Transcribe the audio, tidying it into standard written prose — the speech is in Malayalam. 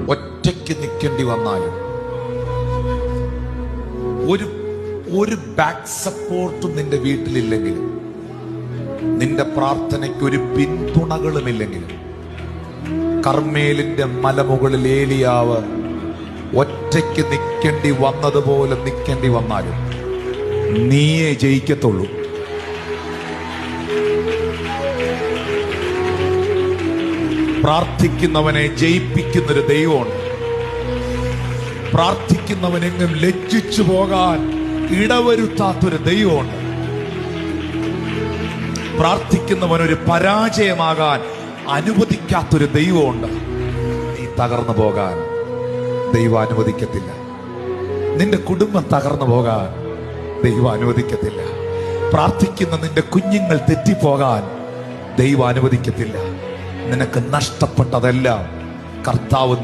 ഒറ്റയ്ക്ക് നിൽക്കേണ്ടി വന്നാലും ഒരു ബാക്ക് സപ്പോർട്ടും നിന്റെ വീട്ടിലില്ലെങ്കിലും, നിന്റെ പ്രാർത്ഥനയ്ക്ക് ഒരു പിന്തുണകളുമില്ലെങ്കിലും, കർമ്മേലിന്റെ മലമുകളിൽ ഏലിയാവ് ഒറ്റയ്ക്ക് നിൽക്കേണ്ടി വന്നതുപോലെ നിൽക്കേണ്ടി വന്നാലും നീയേ ജയിക്കത്തുള്ളൂ. പ്രാർത്ഥിക്കുന്നവനെ ജയിപ്പിക്കുന്നൊരു ദൈവമുണ്ട്. പ്രാർത്ഥിക്കുന്നവനെങ്ങും ലജ്ജിച്ചു പോകാൻ ഇടവരുത്താത്തൊരു ദൈവമുണ്ട്. പ്രാർത്ഥിക്കുന്നവനൊരു പരാജയമാകാൻ അനുവദിക്കാത്തൊരു ദൈവമുണ്ട്. നീ തകർന്നു പോകാൻ ദൈവം അനുവദിക്കത്തില്ല. നിന്റെ കുടുംബം തകർന്നു പോകാൻ ദൈവം അനുവദിക്കത്തില്ല. പ്രാർത്ഥിക്കുന്ന നിന്റെ കുഞ്ഞുങ്ങൾ തെറ്റിപ്പോകാൻ ദൈവം അനുവദിക്കത്തില്ല. നിനക്ക് നഷ്ടപ്പെട്ടതെല്ലാം കർത്താവ്